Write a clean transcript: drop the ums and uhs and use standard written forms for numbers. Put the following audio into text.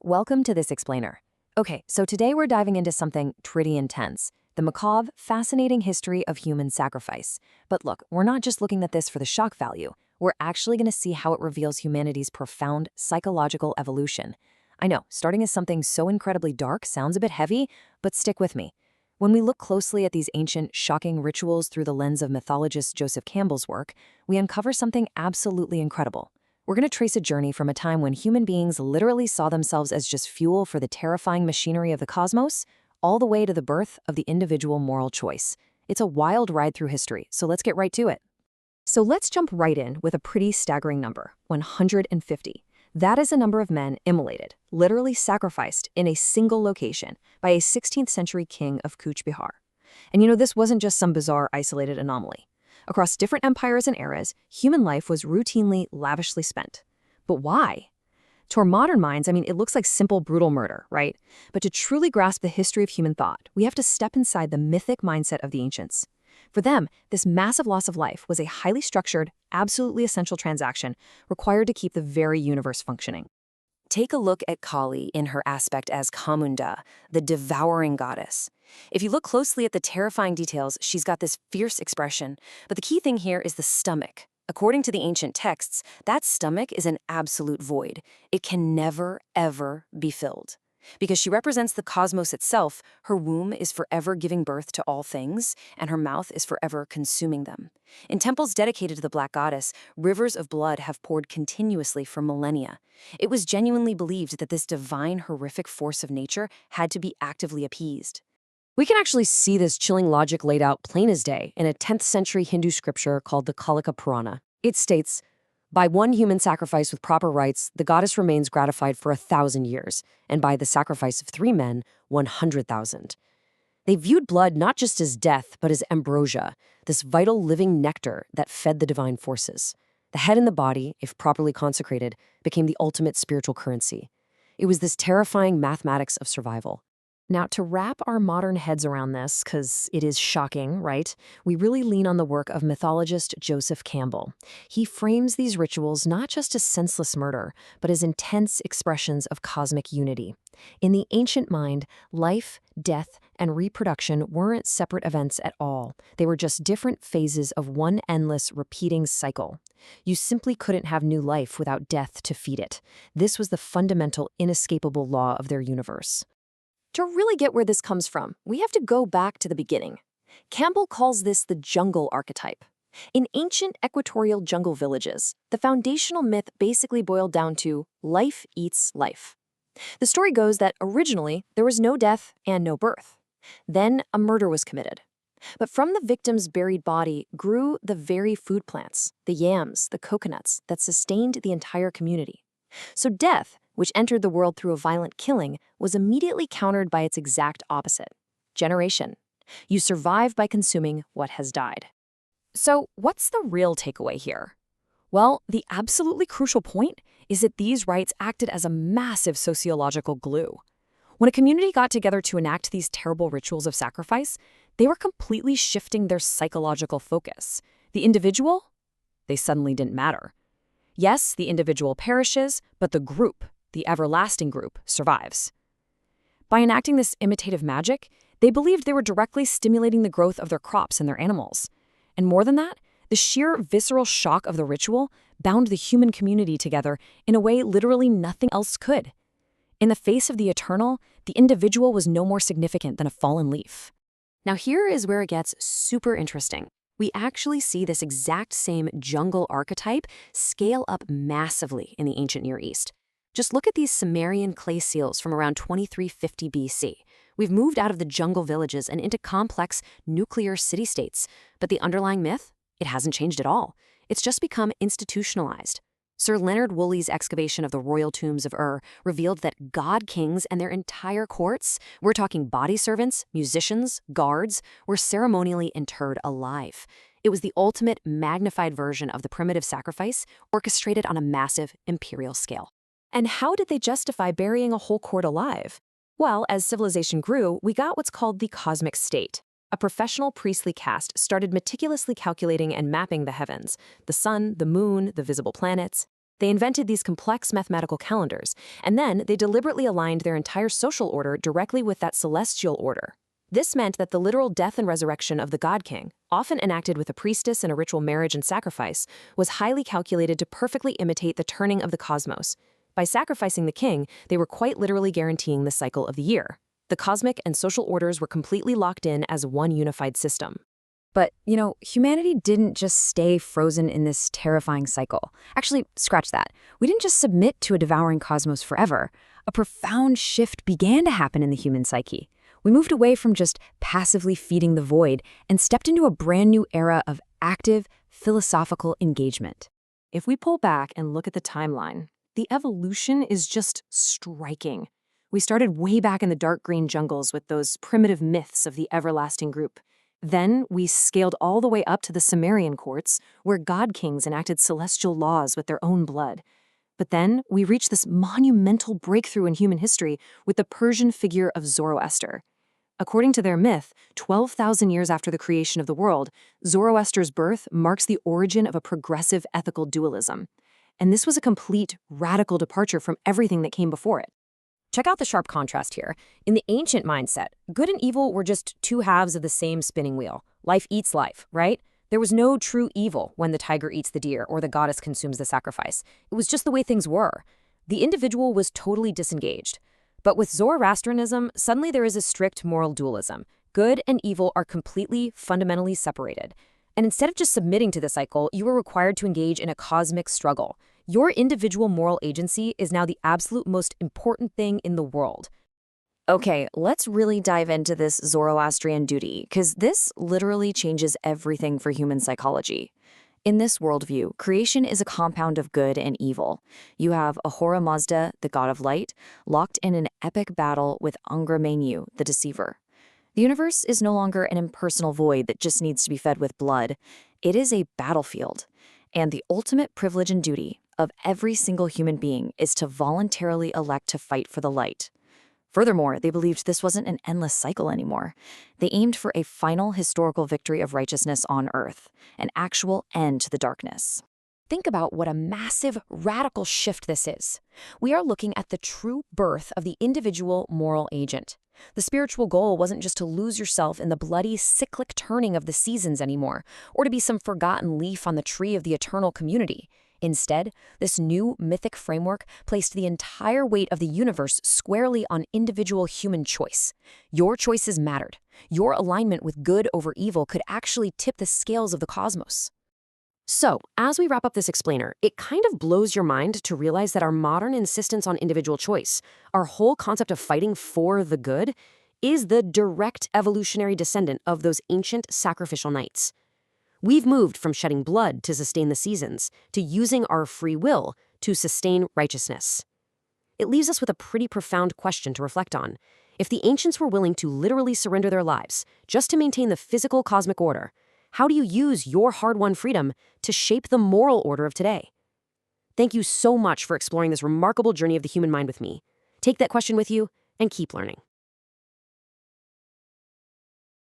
Welcome to this explainer. Okay, so today we're diving into something pretty intense, the macabre, fascinating history of human sacrifice. But look, we're not just looking at this for the shock value. We're actually going to see how it reveals humanity's profound psychological evolution. I know, starting as something so incredibly dark sounds a bit heavy, but stick with me. When we look closely at these ancient, shocking rituals through the lens of mythologist Joseph Campbell's work, we uncover something absolutely incredible. We're going to trace a journey from a time when human beings literally saw themselves as just fuel for the terrifying machinery of the cosmos, all the way to the birth of the individual moral choice. It's a wild ride through history, so let's get right to it. So let's jump right in with a pretty staggering number, 150. That is a number of men immolated, literally sacrificed in a single location by a 16th century king of Kuch Bihar. And this wasn't just some bizarre isolated anomaly. Across different empires and eras, human life was routinely, lavishly spent. But why? To our modern minds, it looks like simple, brutal murder, right? But to truly grasp the history of human thought, we have to step inside the mythic mindset of the ancients. For them, this massive loss of life was a highly structured, absolutely essential transaction required to keep the very universe functioning. Take a look at Kali in her aspect as Kamunda, the devouring goddess. If you look closely at the terrifying details, she's got this fierce expression. But the key thing here is the stomach. According to the ancient texts, that stomach is an absolute void. It can never, ever be filled. Because she represents the cosmos itself, her womb is forever giving birth to all things, and her mouth is forever consuming them. In temples dedicated to the Black Goddess, rivers of blood have poured continuously for millennia. It was genuinely believed that this divine, horrific force of nature had to be actively appeased. We can actually see this chilling logic laid out plain as day in a 10th century Hindu scripture called the Kalika Purana. It states, "By one human sacrifice with proper rites, the goddess remains gratified for 1,000 years, and by the sacrifice of 3 men, 100,000. They viewed blood not just as death, but as ambrosia, this vital living nectar that fed the divine forces. The head and the body, if properly consecrated, became the ultimate spiritual currency. It was this terrifying mathematics of survival." Now, to wrap our modern heads around this, because it is shocking, right, we really lean on the work of mythologist Joseph Campbell. He frames these rituals not just as senseless murder, but as intense expressions of cosmic unity. In the ancient mind, life, death, and reproduction weren't separate events at all. They were just different phases of one endless, repeating cycle. You simply couldn't have new life without death to feed it. This was the fundamental, inescapable law of their universe. To really get where this comes from, we have to go back to the beginning. Campbell calls this the jungle archetype. In ancient equatorial jungle villages, the foundational myth basically boiled down to life eats life. The story goes that originally there was no death and no birth. Then a murder was committed. But from the victim's buried body grew the very food plants, the yams, the coconuts that sustained the entire community. So death, which entered the world through a violent killing, was immediately countered by its exact opposite: generation. You survive by consuming what has died. So what's the real takeaway here? Well, the absolutely crucial point is that these rites acted as a massive sociological glue. When a community got together to enact these terrible rituals of sacrifice, they were completely shifting their psychological focus. The individual? They suddenly didn't matter. Yes, the individual perishes, but the group, the everlasting group, survives. By enacting this imitative magic, they believed they were directly stimulating the growth of their crops and their animals. And more than that, the sheer visceral shock of the ritual bound the human community together in a way literally nothing else could. In the face of the eternal, the individual was no more significant than a fallen leaf. Now here is where it gets super interesting. We actually see this exact same jungle archetype scale up massively in the ancient Near East. Just look at these Sumerian clay seals from around 2350 BC. We've moved out of the jungle villages and into complex nuclear city-states, but the underlying myth, it hasn't changed at all. It's just become institutionalized. Sir Leonard Woolley's excavation of the royal tombs of Ur revealed that god kings and their entire courts, we're talking body servants, musicians, guards, were ceremonially interred alive. It was the ultimate magnified version of the primitive sacrifice, orchestrated on a massive imperial scale. And how did they justify burying a whole court alive? Well, as civilization grew, we got what's called the cosmic state. A professional priestly caste started meticulously calculating and mapping the heavens, the sun, the moon, the visible planets. They invented these complex mathematical calendars, and then they deliberately aligned their entire social order directly with that celestial order. This meant that the literal death and resurrection of the God King, often enacted with a priestess and a ritual marriage and sacrifice, was highly calculated to perfectly imitate the turning of the cosmos. By sacrificing the king, they were quite literally guaranteeing the cycle of the year. The cosmic and social orders were completely locked in as one unified system. But, humanity didn't just stay frozen in this terrifying cycle. Actually, scratch that. We didn't just submit to a devouring cosmos forever. A profound shift began to happen in the human psyche. We moved away from just passively feeding the void and stepped into a brand new era of active, philosophical engagement. If we pull back and look at the timeline, the evolution is just striking. We started way back in the dark green jungles with those primitive myths of the everlasting group. Then we scaled all the way up to the Sumerian courts, where god kings enacted celestial laws with their own blood. But then we reached this monumental breakthrough in human history with the Persian figure of Zoroaster. According to their myth, 12,000 years after the creation of the world, Zoroaster's birth marks the origin of a progressive ethical dualism. And this was a complete, radical departure from everything that came before it. Check out the sharp contrast here. In the ancient mindset, good and evil were just two halves of the same spinning wheel. Life eats life, right? There was no true evil when the tiger eats the deer or the goddess consumes the sacrifice. It was just the way things were. The individual was totally disengaged. But with Zoroastrianism, suddenly there is a strict moral dualism. Good and evil are completely, fundamentally separated. And instead of just submitting to the cycle, you were required to engage in a cosmic struggle. Your individual moral agency is now the absolute most important thing in the world. Okay, let's really dive into this Zoroastrian duty, because this literally changes everything for human psychology. In this worldview, creation is a compound of good and evil. You have Ahura Mazda, the god of light, locked in an epic battle with Angra Mainyu, the deceiver. The universe is no longer an impersonal void that just needs to be fed with blood. It is a battlefield. And the ultimate privilege and duty of every single human being is to voluntarily elect to fight for the light. Furthermore, they believed this wasn't an endless cycle anymore. They aimed for a final historical victory of righteousness on Earth, an actual end to the darkness. Think about what a massive, radical shift this is. We are looking at the true birth of the individual moral agent. The spiritual goal wasn't just to lose yourself in the bloody, cyclic turning of the seasons anymore, or to be some forgotten leaf on the tree of the eternal community. Instead, this new mythic framework placed the entire weight of the universe squarely on individual human choice. Your choices mattered. Your alignment with good over evil could actually tip the scales of the cosmos. So, as we wrap up this explainer, it kind of blows your mind to realize that our modern insistence on individual choice, our whole concept of fighting for the good, is the direct evolutionary descendant of those ancient sacrificial nights. We've moved from shedding blood to sustain the seasons, to using our free will to sustain righteousness. It leaves us with a pretty profound question to reflect on. If the ancients were willing to literally surrender their lives just to maintain the physical cosmic order, how do you use your hard-won freedom to shape the moral order of today? Thank you so much for exploring this remarkable journey of the human mind with me. Take that question with you and keep learning.